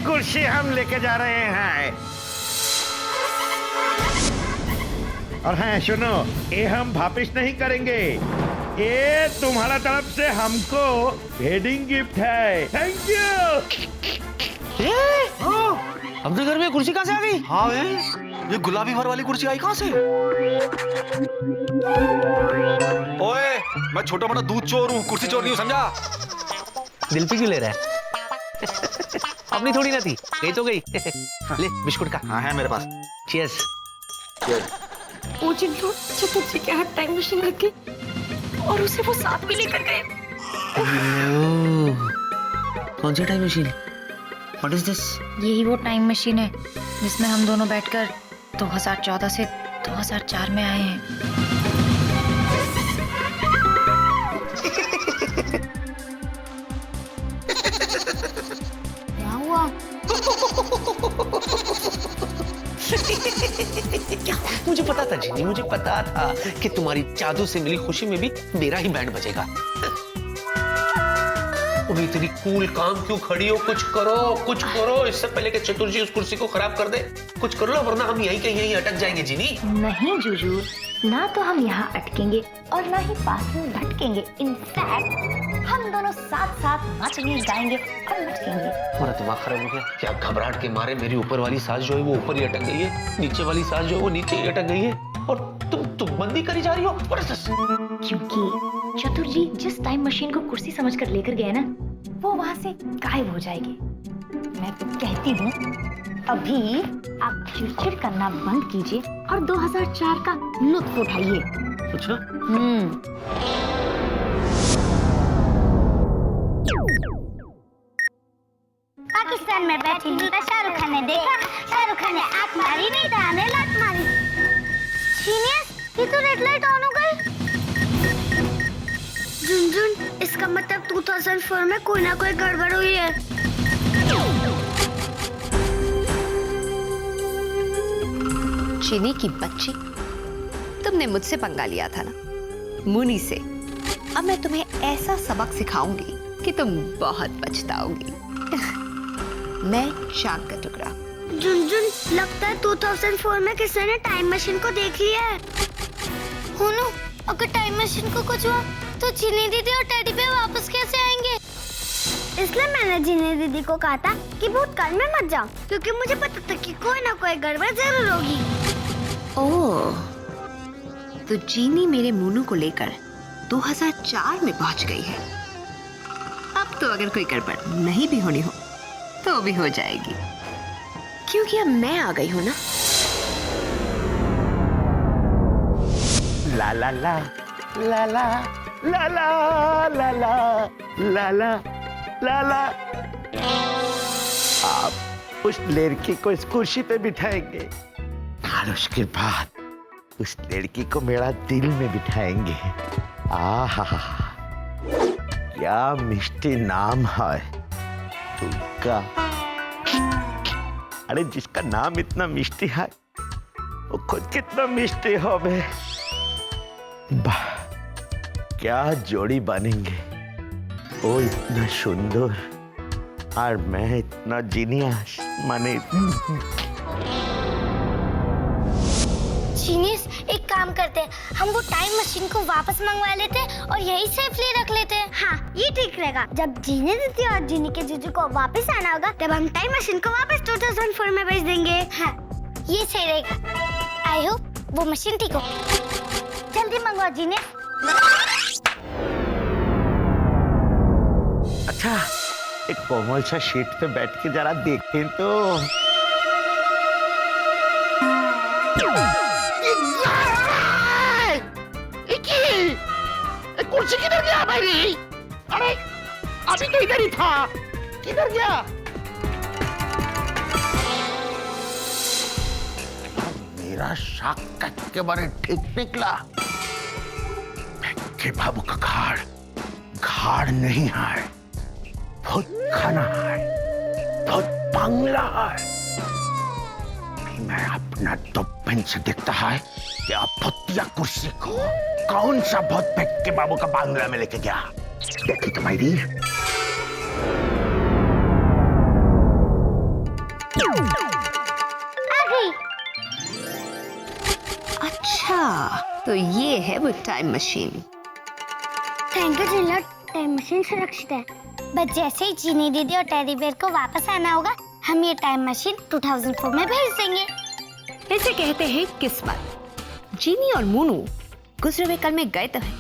कुर्सी हम लेके जा रहे हैं। और हाँ सुनो, ये हम वापिस नहीं करेंगे, ये तुम्हारा तरफ से हमको वेडिंग गिफ्ट है। Thank you. अपने घर में कुर्सी कहाँ से आ गई? हाँ ये गुलाबी भर वाली कुर्सी आई कहाँ से? ओए, मैं छोटा मोटा दूध चोर हूँ, कुर्सी चोर नहीं हूँ, समझा? दिल पे क्यों ले रहा है? अपनी थोड़ी ना थी, गई तो गई। ले बिस्कुट का। हाँ है मेरे पास। चीयर्स। वो जिनको चतुर्थी के हाथ टाइम मशीन रख के और उसे वो साथ में लेकर गए। कौन सी time machine? What is this? यही वो टाइम मशीन है जिसमें हम दोनों बैठकर 2014 से 2004 में आए हैं। क्या हुआ? मुझे पता था जिनी, मुझे पता था कि तुम्हारी जादू से मिली खुशी में भी मेरा ही बैंड बजेगा। तुम इतनी कूल काम क्यों खड़ी हो? कुछ करो, कुछ करो, इससे पहले कि चतुर्जी उस कुर्सी को खराब कर दे। कुछ करो वरना हम यहीं कहीं यहीं अटक जाएंगे जिनी। नहीं जुजू, ना तो हम यहाँ अटकेंगे और ना ही पास में भटकेंगे। इनफैक्ट हम दोनों साथ साथ नाचेंगे, गाएंगे और लटकेंगे। हमारा दिमाग खराब हो गया क्या? घबराहट के मारे मेरी ऊपर वाली सांस जो है वो ऊपर ही अटक गई है, नीचे वाली सांस जो है वो नीचे ही अटक गई है, और तुम बंदी करी जा रही हो। क्योंकि चतुर्जी जिस टाइम मशीन को कुर्सी समझकर लेकर गए ना, वो वहाँ से गायब हो जाएगी। मैं तो कहती हूँ अभी आप चिड़चिड़ करना बंद कीजिए और 2004 का लुत्फ उठाइए। अच्छा? पाकिस्तान में बैठी नीता शाहरुख खान ने देखा, शाहरुख खान ने आंख मारी, नीता ने लात मारी। जीनियस, ये तो रेड लाइट ऑन हो गई। झुनझुन, इसका मतलब 2004 में कोई ना कोई गड़बड़ हुई है। चीनी की बच्ची, तुमने मुझसे पंगा लिया था ना, मुनी से। अब मैं तुम्हें ऐसा सबक सिखाऊंगी कि तुम बहुत पछताओगी। मैं चांद का टुकड़ा। झुनझुन, लगता है 2004 में किसी ने टाइम मशीन को देख लिया है। हुनू, अगर टाइम मशीन को कुछ हुआ तो चीनी दीदी और टेडी पे वापस कैसे आएंगे? इसलिए मैंने चीनी दीदी को कहा था कि भूतकाल में मत जाओ, क्योंकि मुझे पता था कि कोई ना कोई गड़बड़ जरूर होगी। ओह, तो चीनी मेरे मोनू को लेकर 2004 में पहुंच गई है। अब तो अगर कोई गड़बड़ नहीं भी होनी हो तो भी हो जाएगी, क्योंकि अब मैं आ गई हूँ ना। ला ला ला ला ला ला ला ला ला ला ला ला ला। आप उस लड़की को इस कुर्सी पे बिठाएंगे और उसके बाद उस लड़की को मेरा दिल में बिठाएंगे। आहा, क्या मिष्टी नाम है तुमका। अरे जिसका नाम इतना मिष्टी है वो खुद कितना मिष्टी हो बे। वाह, क्या जोड़ी बनेंगे। वो इतना सुंदर और मैं इतना जीनियस। माने जीनियस, एक काम करते हैं, हम वो टाइम मशीन को वापस मंगवा लेते हैं और यही सेफली रख लेते हैं। हाँ, ये ठीक रहेगा। जब जीनी दीदी और जीनी के जीजू को वापस आना होगा तब हम टाइम मशीन को वापस 2004 में भेज देंगे। हाँ, ये सही रहेगा। आई होप वो मशीन ठीक हो। जल्दी मंगवाओ जीनियस। अच्छा, एक कोमल सा सीट पे बैठ के जरा देखें तो। कुर्सी किधर गया भाई? अरे अभी तो इधर ही था, किधर गया? मेरा शक के बारे ठीक निकला कि बाबू का घाड़ नहीं है, भूत खाना है, भूत बंगला है। मैं अपना दुपहिन से देखता है कि आप भूतिया कुर्सी को कौन सा भूत फेंक के बाबू का बांग्ला में लेके गया। देखी तुम्हारी आ गई। अच्छा, तो ये है वो टाइम मशीन। थैंक यू जिला, टाइम मशीन सुरक्षित है। बस जैसे ही चीनी दीदी और टेडी बेयर को वापस आना होगा, हम ये टाइम मशीन 2004 में भेज देंगे। इसे कहते हैं किस्मत। जीनी और मोनू गुजरे हुए कल में गए तो हैं,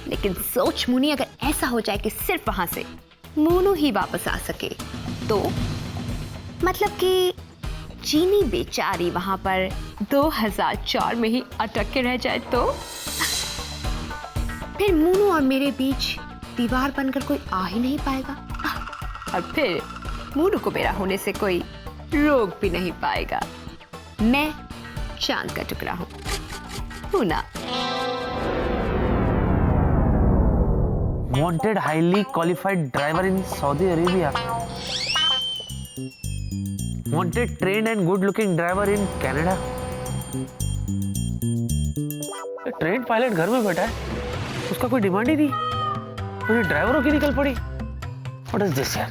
लेकिन सोच मुनी अगर ऐसा हो जाए कि सिर्फ वहां से मोनू ही वापस आ सके तो मतलब कि जीनी बेचारी वहां पर 2004 में ही अटक के रह जाए तो फिर मोनू और मेरे बीच दीवार बनकर कोई आ ही नहीं पाएगा और फिर मोनू को मेरा होने से कोई रोक भी नहीं पाएगा। मैं चांद का टुकड़ा हूं ना। Wanted highly qualified driver in Saudi Arabia. Wanted trained and good looking driver in Canada. Train pilot घर में बैठा है, उसका कोई डिमांड ही नहीं, मुझे ड्राइवरों की निकल पड़ी। What is this यार?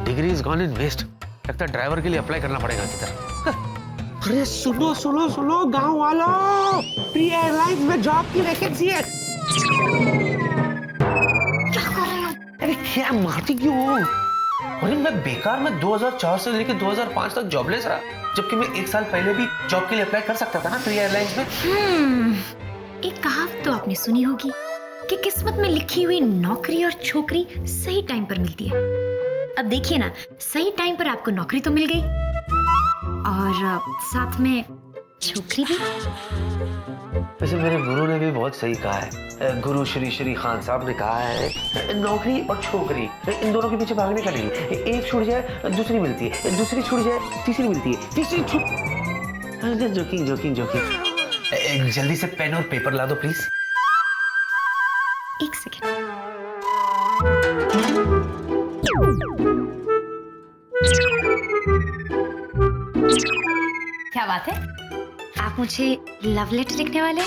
Degree is gone in waste. लगता है ड्राइवर के लिए अप्लाई करना पड़ेगा किधर। अरे सुनो सुनो सुनो गांव वालों, प्री एयरलाइंस में जॉब की वैकेंसी है। अरे क्या मारती क्यों हो? अरे मैं बेकार में 2004 से लेकर 2005 तक जॉबलेस रहा, जबकि मैं 1 साल पहले भी जॉब के लिए अप्लाई कर सकता था ना प्री एयरलाइंस में। एक कहावत तो आपने सुनी होगी कि किस्मत में लिखी हुई नौकरी और छोकरी सही टाइम पर मिलती है। अब देखिए ना, सही टाइम पर आपको नौकरी तो मिल गई और साथ में छोकरी भी। वैसे मेरे गुरु ने भी बहुत सही कहा है। गुरु श्री श्री खान साहब ने कहा है, नौकरी और छोकरी इन दोनों के पीछे भागने का नहीं, एक छूट जाए दूसरी मिलती है, दूसरी छूट जाए तीसरी मिलती है, तीसरी छूट। Joking joking joking. जल्दी से पेन और पेपर ला दो प्लीज। एक सेकेंड। क्या बात है, आप मुझे लव लेटर लिखने वाले?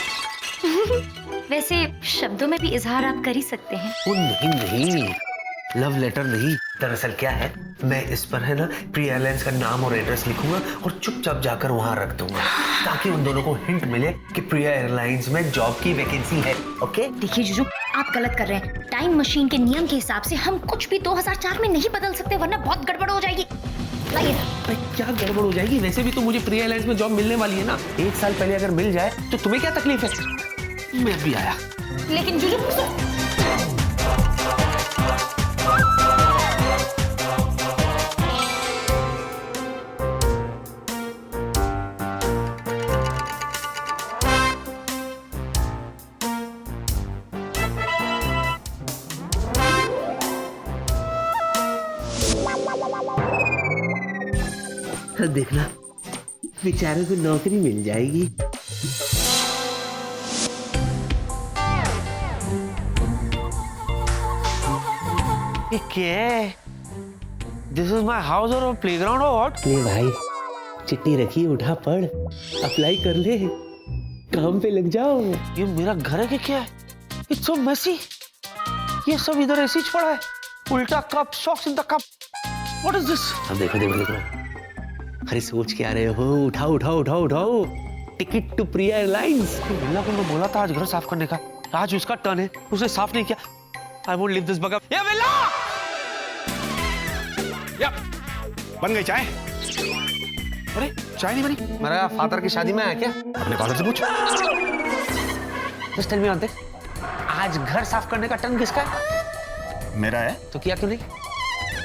वैसे शब्दों में भी इजहार आप कर ही सकते हैं। वो नहीं, लव लेटर नहीं। दरअसल क्या है, मैं इस पर है ना प्री एयरलाइंस का नाम और एड्रेस लिखूंगा और चुपचाप जाकर वहां रख दूंगा, ताकि उन दोनों को हिंट मिले कि प्री एयरलाइंस में जॉब की वैकेंसी है। ओके? देखिए जुजू, आप गलत कर रहे हैं। टाइम मशीन के नियम के हिसाब से हम कुछ भी 2004 में नहीं बदल सकते, वरना बहुत गड़बड़ हो जाएगी। अरे क्या गड़बड़ हो जाएगी? वैसे भी तो मुझे प्री एयरलाइंस में जॉब मिलने वाली है ना। 1 साल पहले अगर मिल जाए तो तुम्हें क्या तकलीफ है? मैं भी आया। लेकिन जुजू देखना, बेचारे को नौकरी मिल जाएगी। ये क्या है? दिस इज माई हाउस और प्लेग्राउंड और व्हाट? ले भाई, चिट्ठी रखी, उठा पढ़, अप्लाई कर ले, काम पे लग जाओ। ये मेरा घर है कि क्या है? It's so messy. ये सब इधर ऐसे ही पड़ा है, उल्टा cup, socks in the cup. What is this? अब देखो देखो देखो। अरे सोच क्या रहे हो? उठाओ उठाओ उठाओ उठाओ, टिकट टू प्री एयरलाइंस। बिल्ला को मैं बोला था आज घर साफ करने का, आज उसका टर्न है, उसने साफ नहीं किया। I won't leave this bug up. या बिल्ला! या बन गई चाय? अरे चाय नहीं बनी? मेरा फादर की शादी में आया क्या? अपने फादर से पूछ। Just tell me one thing, आज घर साफ करने का टर्न किसका है? मेरा है। तो किया क्यों नहीं?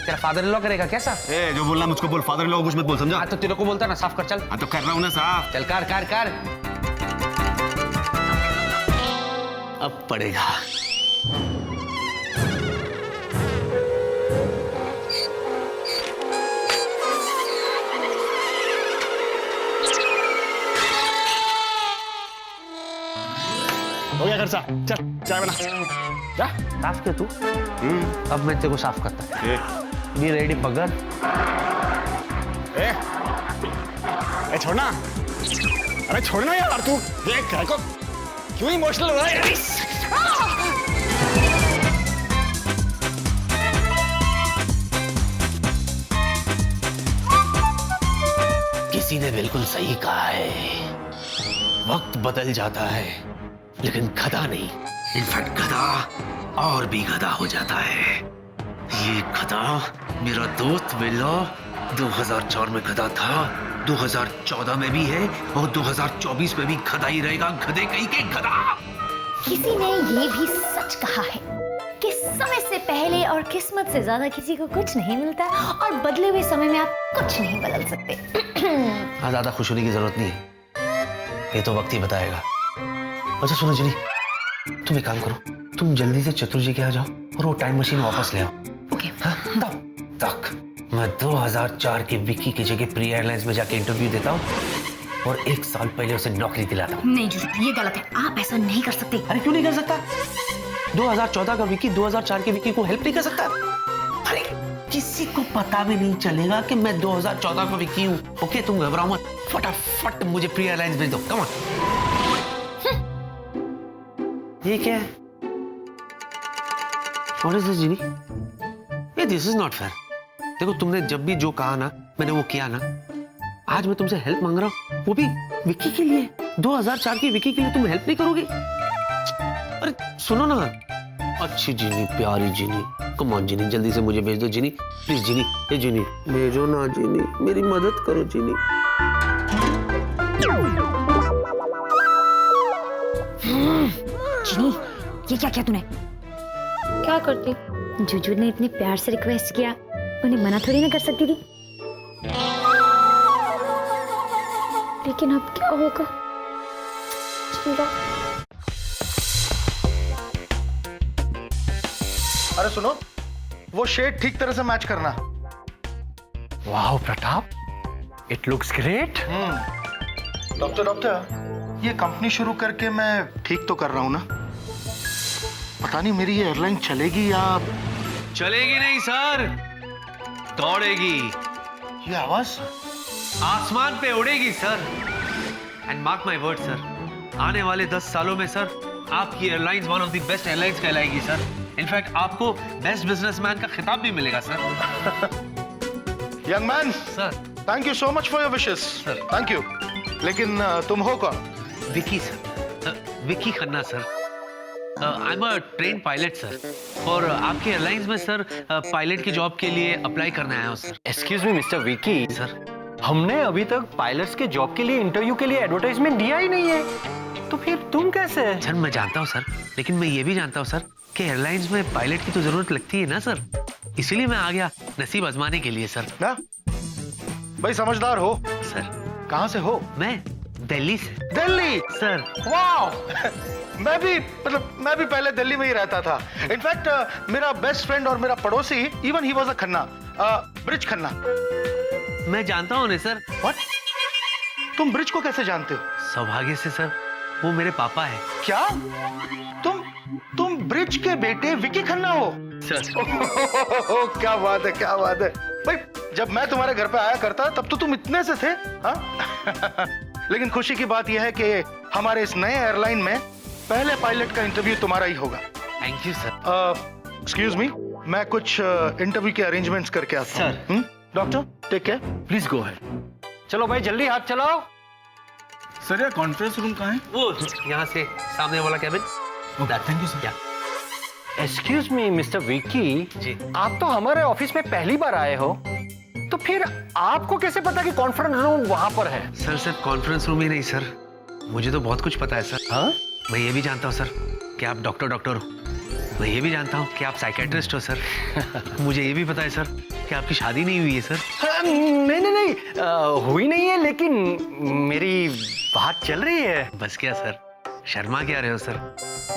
तेरा फादर इन लॉ करेगा क्या साफ? ए, जो बोलना मुझको बोल, फादर इन लॉ को कुछ मत बोल, समझा? हाँ तो तेरे को बोलता ना साफ कर, चल। हाँ तो कर रहा हूँ ना साफ। चल कर कर कर। अब पड़ेगा। हो गया घर साफ, चल चाय बना। क्या? साफ क्यों तू? अब मैं तेरे को साफ करता। Be ready पगड़। ए छोड़ना, अरे छोड़ना यार, तू देख को क्यों इमोशनल हो रहा है? सही कहा है, वक्त बदल जाता है लेकिन गधा नहीं। इनफैक्ट गधा और भी गधा हो जाता है। ये गधा मेरा दोस्त बिल्ला 2004 में गधा था, 2014 में भी है और 2024 में भी गधा ही रहेगा। गधे कहीं के गधा। किसी ने ये भी सच कहा है कि समय से पहले और किस्मत से ज्यादा किसी को कुछ नहीं मिलता और बदले हुए समय में आप कुछ नहीं बदल सकते। हाँ, ज्यादा खुश होने की जरूरत नहीं है, ये तो वक्त ही बताएगा। अच्छा सुनो जिनी, तुम एक काम करो, तुम जल्दी से चतुर जी के यहाँ जाओ और वो टाइम मशीन वापस ले आओ। ओके। हाँ, तब तक मैं 2004 के विकी की जगह प्री एयरलाइंस में जाके इंटरव्यू देता हूँ और 1 साल पहले उसे नौकरी दिलाता हूँ। नहीं जीजू, ये गलत है, आप ऐसा नहीं कर सकते। अरे क्यों नहीं कर सकता? 2014 का विकी 2004 के विकी को हेल्प नहीं कर सकता? अरे किसी को पता भी नहीं चलेगा कि मैं 2014 का विकी हूँ। ओके, तुम घबराओ मत, फटाफट मुझे प्री एयरलाइंस भेज दो। Come on. ये क्या है? What is this, जिनी? ये दिस इज नॉट फेयर। देखो, तुमने जब भी जो कहा ना, मैंने वो किया ना। आज मैं तुमसे हेल्प मांग रहा हूँ, वो भी विकी के लिए। 2004 की विकी के लिए तुम हेल्प नहीं करोगे? अरे सुनो ना, अच्छी जिनी, प्यारी जिनी, कम ऑन जिनी, जल्दी से मुझे भेज दो जिनी, प्लीज जिनी। ये जिनी, भेजो ना जिनी, मेरी मदद करो जिनी। जिनी, ये क्या किया तूने? क्या करती? जुजू ने इतने प्यार से रिक्वेस्ट किया, उन्हें मना थोड़ी ना कर सकती थी। लेकिन अब क्या होगा? अरे सुनो, वो शेड ठीक तरह से मैच करना। वाह Pratap, it looks great. Doctor, ये कंपनी शुरू करके मैं ठीक तो कर रहा हूँ ना? पता नहीं मेरी ये एयरलाइन चलेगी या चलेगी नहीं सर, दौड़ेगी। ये आवाज आसमान पे उड़ेगी sir. And mark my word sir, आने वाले 10 सालों में सर आपकी airlines one of the best airlines कहलाएगी सर। इनफैक्ट आपको बेस्ट बिजनेसमैन का खिताब भी मिलेगा sir. Young man, sir, thank you so much for your wishes. Sir. Thank you. लेकिन तुम हो कौन? Vicky sir, Vicky Khanna sir. I am a train pilot sir, और आपके एयरलाइंस में सर पायलट की जॉब के लिए अप्लाई करने आया हूँ sir. Excuse me mister Vicky, sir, हमने अभी तक पायलट्स के जॉब के लिए इंटरव्यू के लिए एडवर्टाइजमेंट दिया ही नहीं है, तो फिर तुम कैसे? सर मैं जानता हूँ सर, लेकिन मैं ये भी जानता हूँ सर कि एयरलाइंस में पायलट की तो जरूरत लगती है ना सर, इसीलिए मैं आ गया नसीब आजमाने के लिए सर। ना भाई, समझदार हो। सर, कहाँ से हो? मैं दिल्ली से। दिल्ली? सर, वाह मैं भी पहले दिल्ली में ही रहता था। इनफैक्ट मेरा बेस्ट फ्रेंड और मेरा पड़ोसी, even he was a Khanna, bridge Khanna. मैं जानता हूँ उन्हें सर। व्हाट? तुम ब्रिज को कैसे जानते हो? सौभाग्य से सर, वो मेरे पापा है। क्या? तुम ब्रिज के बेटे विकी खन्ना हो? सर, क्या बात है, क्या बात है भाई। जब मैं तुम्हारे घर पे आया करता तब तो तुम इतने से थे, हाँ? लेकिन खुशी की बात यह है कि हमारे इस नए एयरलाइन में पहले पायलट का इंटरव्यू तुम्हारा ही होगा। Thank you sir. Excuse me, मैं कुछ इंटरव्यू के अरेंजमेंट्स करके आता हूँ। Doctor, take care. Please go ahead. चलो भाई, जल्दी हाथ चलाओ। सर, ये कॉन्फ्रेंस रूम कहाँ है? वो यहाँ से सामने वाला cabin. Thank you sir. Excuse me mister Vicky ji, आप तो हमारे ऑफिस में पहली बार आए हो, तो फिर आपको कैसे पता कि कॉन्फ्रेंस रूम वहां पर है? सर सिर्फ कॉन्फ्रेंस रूम ही नहीं सर, मुझे तो बहुत कुछ पता है सर। हाँ? मैं ये भी जानता हूँ सर कि आप डॉक्टर हो। मैं ये भी जानता हूँ कि आप साइकेट्रिस्ट हो सर। मुझे ये भी पता है सर कि आपकी शादी नहीं हुई है सर। नहीं, हुई नहीं है, लेकिन मेरी बात चल रही है। बस क्या सर, शर्मा क्या रहे हो सर?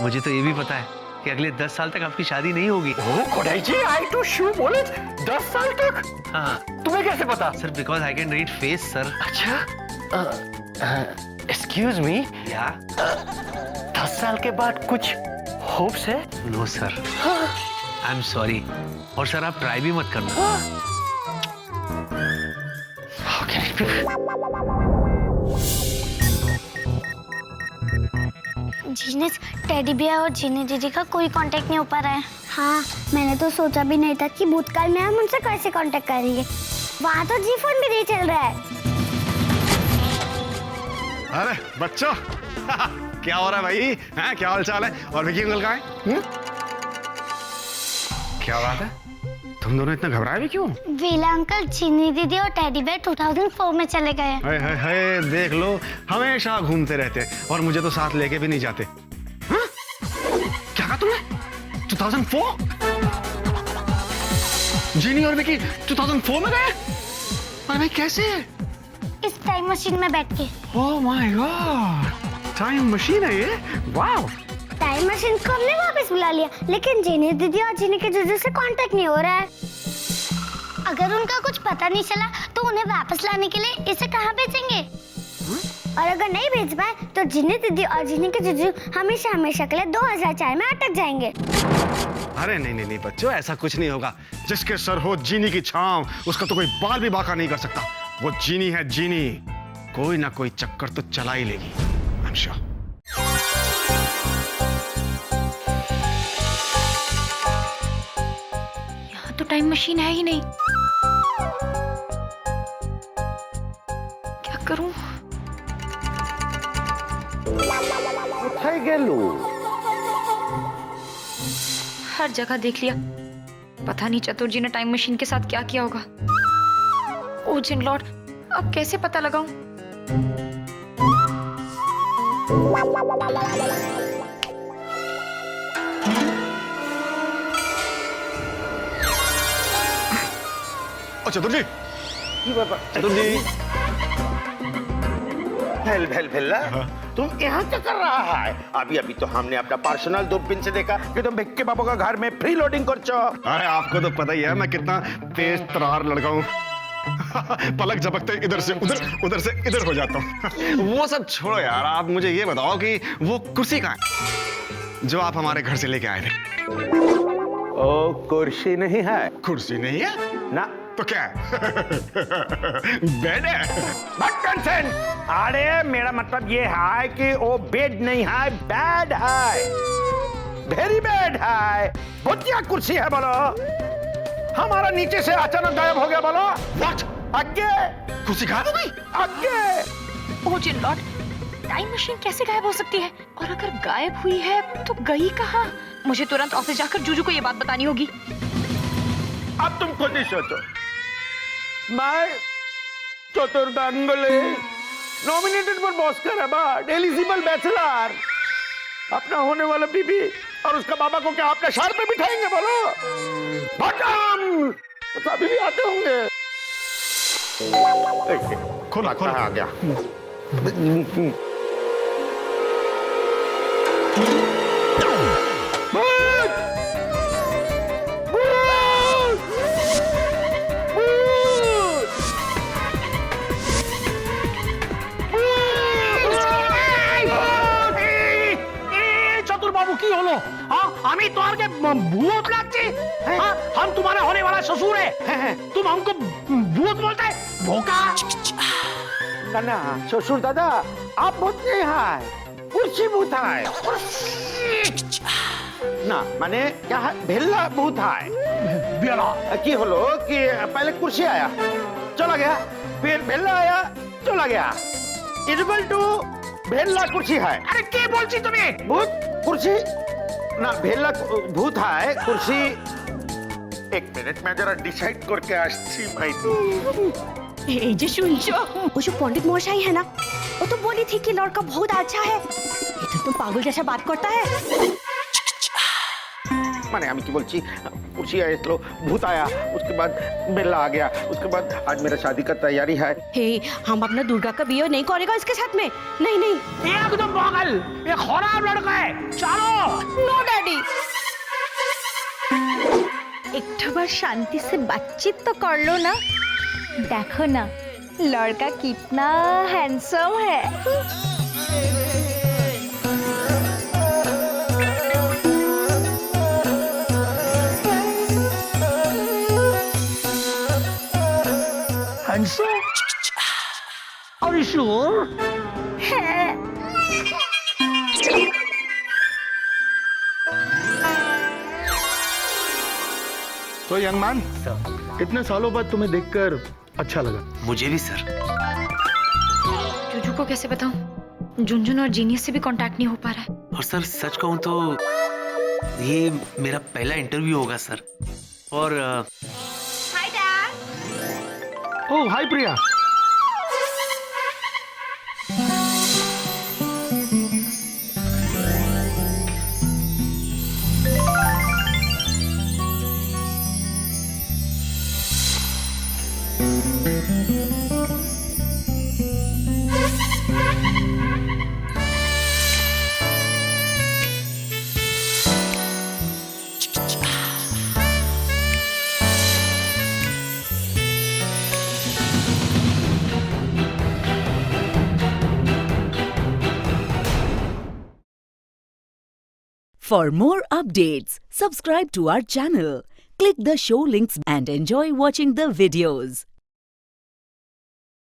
मुझे तो ये भी पता है कि अगले 10 साल तक आपकी शादी नहीं होगी। ओह खोडाई जी, आई टू शू बोले 10 साल तक? हाँ तुम्हें कैसे पता? Sir, because I can read face sir. अच्छा, एक्सक्यूज मी, या 10 साल के बाद कुछ होप्स है? No sir, I am sorry. और सर आप ट्राई भी मत करना। जीनस, टेडी बियर और जीनी दीदी का कोई कांटेक्ट नहीं हो पा रहा है। हाँ, मैंने तो सोचा भी नहीं था कि भूतकाल में हम उनसे कैसे कांटेक्ट करेंगे। वहाँ तो जी फोन भी नहीं चल रहा है। अरे बच्चों क्या हो रहा है भाई? हैं, क्या हाल चाल है? और विकी अंकल कहाँ है? क्या बात है? तुम दोनों इतना घबराए भी क्यों? वीला अंकल, चीनी दीदी और टेडी बेयर 2004 में चले गए। हाय हाय हाय, देख लो, हमेशा घूमते रहते और मुझे तो साथ लेके भी नहीं जाते। हाँ? क्या कहा तुमने? 2004? जीनी और विकी 2004 में गए? अरे भाई कैसे? इस टाइम मशीन में बैठ के। Oh my God, time machine है ये? वाह! टाइम मशीन को हमने वापस बुला लिया, लेकिन जीनी दीदी और जीनी के जीजू से कांटेक्ट नहीं हो रहा है। अगर उनका कुछ पता नहीं चला तो उन्हें वापस लाने के लिए इसे कहाँ भेजेंगे? और अगर नहीं भेज पाए तो जीनी दीदी और जीनी के जीजू हमेशा हमेशा के लिए 2004 में अटक जाएंगे। अरे नहीं नहीं नहीं बच्चों, ऐसा कुछ नहीं होगा। जिसके सर हो जीनी की छांव, उसका तो कोई बाल भी बाका नहीं कर सकता। वो जीनी है जीनी, कोई ना कोई चक्कर तो चला ही लेगी। I'm sure. यहाँ तो टाइम मशीन है ही नहीं। क्या करूं? কোথায় গেল? हर जगह देख लिया, पता नहीं चतुर जी ने टाइम मशीन के साथ क्या किया होगा। ओ जिन लॉर्ड, अब कैसे पता लगाऊं? ओ चतुर जी, কি ব্যাপার? चतुर जी, भेल भेल भेल्ला, तुम यहाँ क्या कर रहा है? अभी अभी तो हमने अपना पर्सनल दूरबीन से देखा कि तुम भिक्की बाबू का घर में फ्री लोडिंग कर चो। अरे आपको तो पता ही है मैं कितना तेज तरार लड़का हूँ। पलक झपकते इधर से उधर, उधर से इधर हो जाता हूँ। वो सब छोड़ो यार, आप मुझे ये बताओ कि वो कुर्सी कहाँ है जो आप हमारे घर से लेके आए थे? ओ कुर्सी नहीं है। कुर्सी नहीं है ना तो क्या है? बेड है। टेंशन। अरे मेरा मतलब ये है कि वो बेड नहीं है, बेड है, वेरी बेड है। बढ़िया कुर्सी है बोलो। हमारा नीचे से अचानक गायब हो गया बोलो। What? आगे कुर्सी गायब हो गई? आगे। ओ जिन लॉर्ड, टाइम मशीन कैसे गायब हो सकती है? और अगर गायब हुई है तो गई कहाँ? मुझे तुरंत ऑफिस जाकर जूजू को ये बात बतानी होगी। अब तुम खुद ही सोचो। मैं चतुर गांगुली, नॉमिनेटेड फॉर बॉस का रबा, एलिजिबल बैचलर, अपना होने वाला बीबी और उसका बाबा को क्या आपने शहर पे बिठाएंगे बोलो? भटम! तो अभी भी आते होंगे। खोला खोला। आ गया। চতুর্বাবু কি হলো? আমি তোমাকে ভূত লাগছি? हम तुम्हारा होने वाला ससुर है। तुम हमको भूत बोलते है? भोका। ना ना ससुर दादा, आप भूत नहीं है, कुर्सी भूत है। ना माने क्या है? भेल्ला भूत है। बेला की हलो कि पहले कुर्सी आया चला गया, फिर भेल्ला आया चला गया, इक्वल टू भेल्ला कुर्सी है। अरे के बोलছি তুমি? भूत कुर्सी ना, भेल्ला भूत है कुर्सी। एक मिनट में जरा डिसाइड करके আসছি भाई। এই যে শুনছো, वो जो पंडित मौसाई है ना, वो तो बोली थी कि लड़का बहुत अच्छा है। ये तो तुम पागल जैसा बात करता है। माने আমি কি বলছি, कुर्सी आया तो भूत आया, उसके बाद बेल्ला आ गया, उसके बाद आज मेरा शादी का तैयारी है। हे, हम अपना दुर्गा का बियो नहीं करेगा इसके साथ में। नहीं नहीं, एकदम पागल, ये खराब लड़का है। चलो। No daddy. एक बार शांति से बातचीत तो कर लो ना। देखो ना लड़का कितना हैंडसम है। Handsome? Are you sure? तो यंग मैन, इतने सालों बाद तुम्हें देखकर अच्छा लगा। मुझे भी सर। जूजू को कैसे बताऊं? झुनझुन और जीनियस से भी कांटेक्ट नहीं हो पा रहा है। और सर सच कहूं तो ये मेरा पहला इंटरव्यू होगा सर। और hi dad. Oh hi Priya. For more updates, subscribe to our channel, click the show links and enjoy watching the videos.